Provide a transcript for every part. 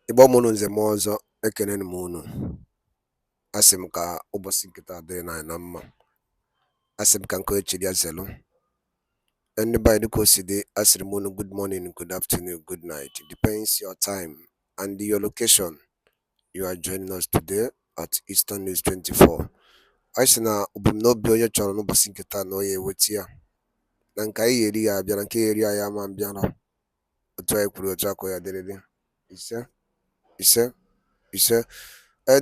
Igbo mụnụ nze m ọzọ ekene m unu. Asị m ka ụbọchị nkịta dịrị na mma. Asị m ka nke echi ya zelu. Anybody dịka o si dị, asịrị m unu good morning, good afternoon, good night. It depends your time and your location. You are joining us today at Eastern News 24. Anyị sị na ebumnobi onye chọrọ n'ụbọchị nkịta na onye eweta ya. Na nke anyị eri ya abịa, na nke eri ya ama mbịara. Otu anyị kwuru otu akọ ya dịrịrị. Ise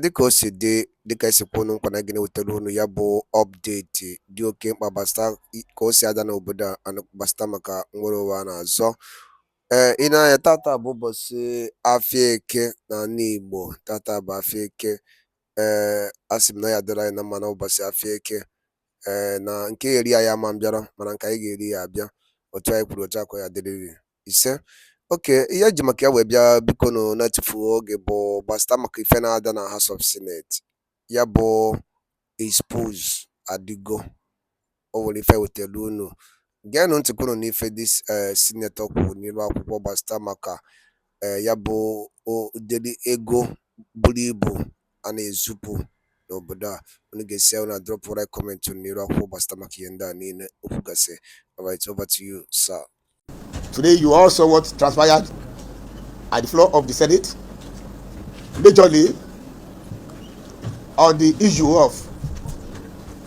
dịka o si dị, dịka esi kwuo nkwa na gị na-ewetara unu ya bụ ọpdeti dị oke mkpa gbasara ka o si ada n'obodo a gbasara maka nnwere onwe a na-azọ. Ị na-anya tata bụ ụbọchị Afịa Eke n'ala Igbo. Tata bụ Afịa Eke. Asị m na ya dịrị anyị na mma na ụbọchị Afịa Eke. Na nke eri ya ama mbịara, mana nke anyị ga-eri ya abịa. Otu anyị kwuru otu akọ ya dịrịrị. Ise oke, ihe eji maka ya wee bịa biko nụ na-etufuo oge bụ gbasara maka ife na-ada na House of Senate. Ya bụ expose adịgo. O nwere ife wetara unu. Geenụ ntị kwunu n'ife dis sinetọ kwuru n'iru akwụkwọ gbasara maka ya bụ ụdịrị ego buru ibu a na-ezupụ n'obodo a. Unu ga-esi na drop right comment n'iru akwụkwọ gbasara maka ihe ndị a niile okwu gasị. Alright, over to you, sir. Today, you all saw what transpired at the floor of the Senate, majorly on the issue of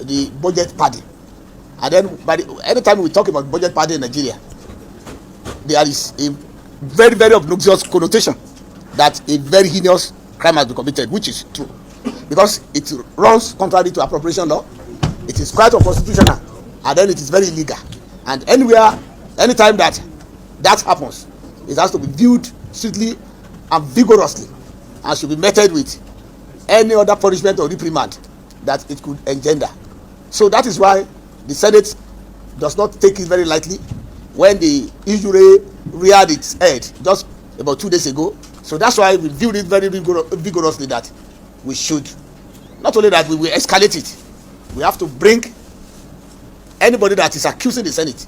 the budget padding. And then, anytime we talk about budget padding in Nigeria, there is a very, very obnoxious connotation that a very heinous crime has been committed, which is true, because it runs contrary to appropriation law. It is quite unconstitutional, and then it is very illegal. And anytime that happens, it has to be viewed strictly and vigorously, and should be meted with any other punishment or reprimand that it could engender. So that is why the Senate does not take it very lightly when the issue reared its head just about 2 days ago. So that's why we viewed it very vigorously, that we should, not only that, we will escalate it. We have to bring anybody that is accusing the Senate,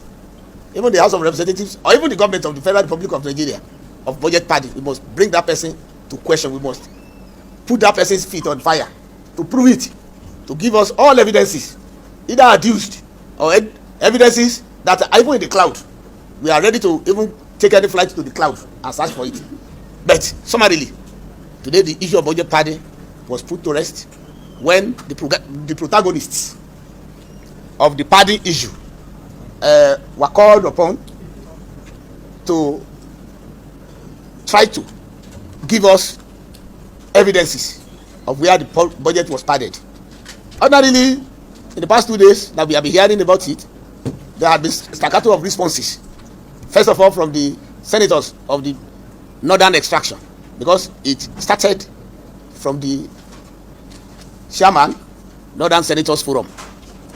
even the House of Representatives, or even the government of the Federal Republic of Nigeria, of budget padding. We must bring that person to question. We must put that person's feet on fire to prove it, to give us all evidences, either adduced or evidences that are even in the cloud. We are ready to even take any flight to the cloud and search for it. But summarily, today the issue of budget padding was put to rest when the protagonists of the padding issue were called upon to try to give us evidences of where the budget was padded. Ordinarily, in the past 2 days that we have been hearing about it, there have been staccato of responses. First of all, from the senators of the northern extraction, because it started from the chairman, Northern Senators Forum.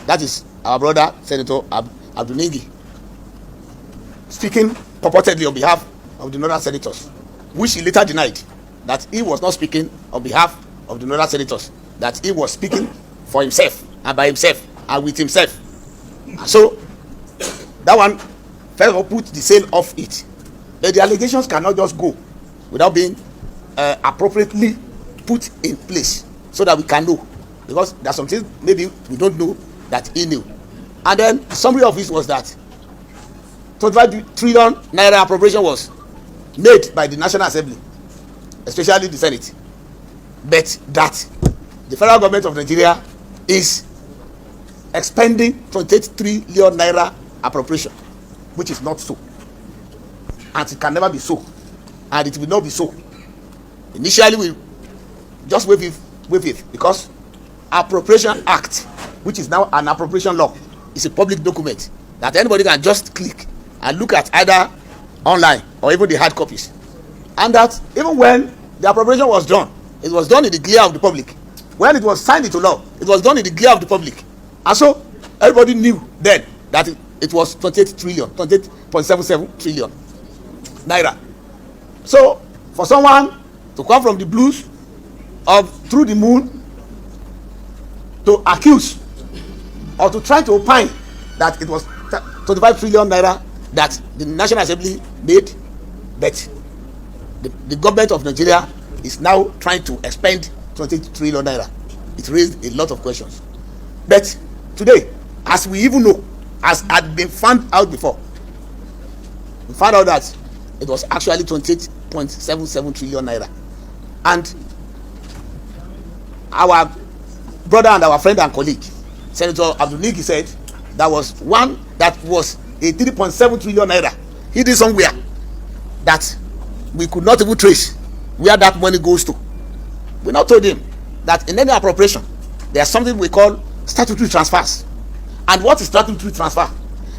That is our brother, Senator Abdulningi, speaking purportedly on behalf of the Northern Senators, which he later denied that he was not speaking on behalf of the Northern Senators, that he was speaking for himself and by himself and with himself. So that one first of all put the sail off it. But the allegations cannot just go without being appropriately put in place so that we can know, because there are some things maybe we don't know that he knew. And then the summary of it was that 25 trillion naira appropriation was made by the National Assembly, especially the Senate, but that the federal government of Nigeria is expending 28 trillion naira appropriation, which is not so, and it can never be so, and it will not be so. Initially, we just waive it because Appropriation Act, which is now an appropriation law, is a public document that anybody can just click and look at, either online or even the hard copies. And that even when the appropriation was done, it was done in the glare of the public. When it was signed into law, it was done in the glare of the public. And so everybody knew then that it was 28.77 trillion naira. So for someone to come from the blues of through the moon to accuse or to try to opine that it was 25 trillion naira that the National Assembly made, but the government of Nigeria is now trying to expend 28 trillion naira. It raised a lot of questions. But today, as we even know, as had been found out before, we found out that it was actually 28.77 trillion naira. And our brother and our friend and colleague, Senator Abdul, said that was one that was a 3.7 trillion naira hidden somewhere that we could not even trace where that money goes to. We now told him that in any appropriation, there's something we call statutory transfers. And what is statutory transfer?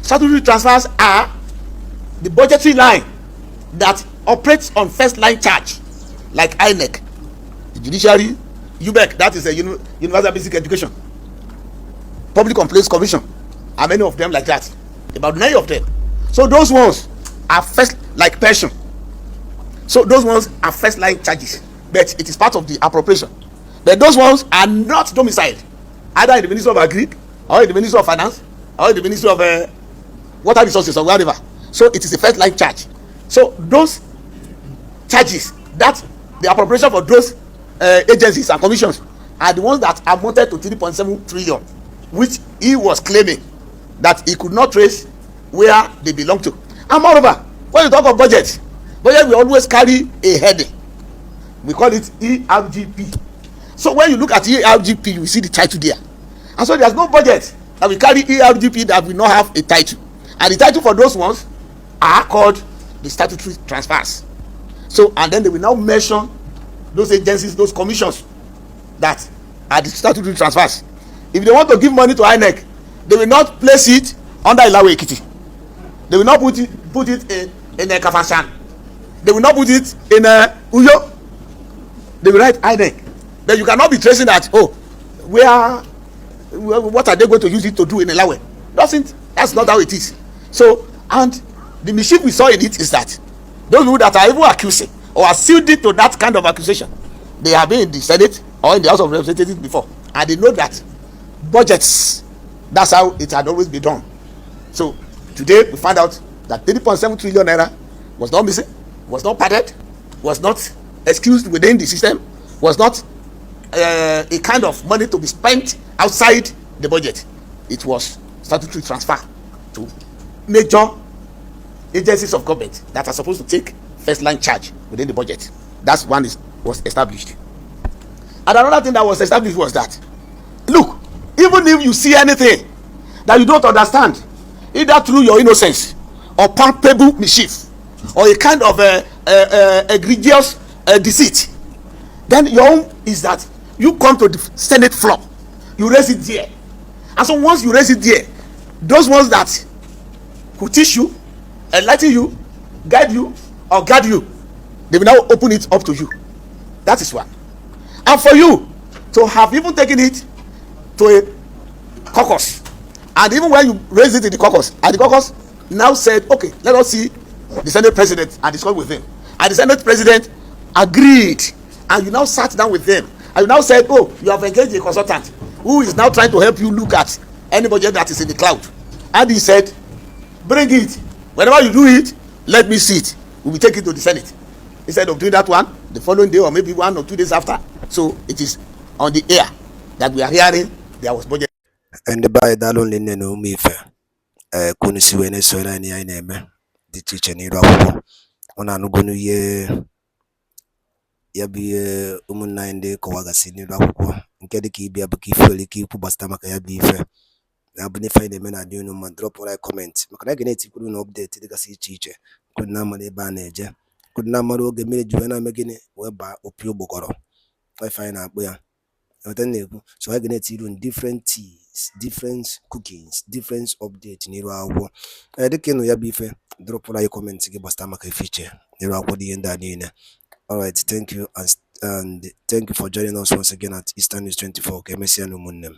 Statutory transfers are the budgetary line that operates on first line charge, like INEC, the judiciary, UBEC, that is a universal basic education, public complaints commission, and many of them like that, about 9 of them. So those ones are first, like pension. So those ones are first line charges, but it is part of the appropriation. But those ones are not domiciled either in the Ministry of Agri, or in the Ministry of Finance, or in the Ministry of Water Resources, or whatever. So it is a first line charge. So those charges, that the appropriation for those agencies and commissions, are the ones that amounted to 3.7 trillion, which he was claiming that he could not trace where they belong to. And moreover, when you talk of budget we always carry a heading. We call it ERGP. So when you look at ERGP, you see the title there. And so there's no budget that we carry ERGP that will not have a title. And the title for those ones are called the statutory transfers. So, and then they will now mention those agencies, those commissions that are the statutory transfers. If they want to give money to INEC, they will not place it under Ilawe Ekiti. They will not put it in Kafashan. They will not put it in Uyo. They will write INEC. Then you cannot be tracing that, what are they going to use it to do in Ilawe? That's not how it is. So, and the mischief we saw in it is that those people that are even accusing or are sealed to that kind of accusation, they have been in the Senate or in the House of Representatives before, and they know that budgets, that's how it had always been done. So today we find out that 3.7 trillion naira was not missing, was not padded, was not excused within the system, was not a kind of money to be spent outside the budget. It was statutory transfer to major agencies of government that are supposed to take first line charge within the budget. That's one was established. And another thing that was established was that, look, even if you see anything that you don't understand, either through your innocence or palpable mischief or a kind of egregious deceit, then your own is that you come to the Senate floor, you raise it there, and so once you raise it there, those ones that who teach you, enlighten you, guide you, or guard you, they will now open it up to you. That is one. And for you to have even taken it to a caucus, and even when you raise it in the caucus, and the caucus now said, okay, let us see the Senate president and discuss with him, and the Senate president agreed, and you now sat down with them, and you now said, you have engaged a consultant who is now trying to help you look at any budget that is in the cloud, and he said, bring it, whenever you do it, let me see it, we will take it to the Senate. Instead of doing that one the following day or maybe 1 or 2 days after, so it is on the air that we are hearing there was budget. And by that only no me fair. Kunisi wene sola ni aineme. The teacher ni rapo. Ona nugunu ye yabi umunande kawagasi ni rapo. Nkedi ki bi abaki feli ki kubasta maka yabi fe. Abuni find me na no man drop or comment. Makana gene ti kudu no update the kasi teacher. Could na mane baneje. Could na maro ge mele juena megene weba opio bokoro. Find out boya. So I get to different teas, different cookings, different updates. Niro awo. The keno ya bife. Drop all your comments. Give us a feature. Niro awo di enda nina. All right. Thank you and thank you for joining us once again at Eastern News 24. Okay, Messi and Umunem.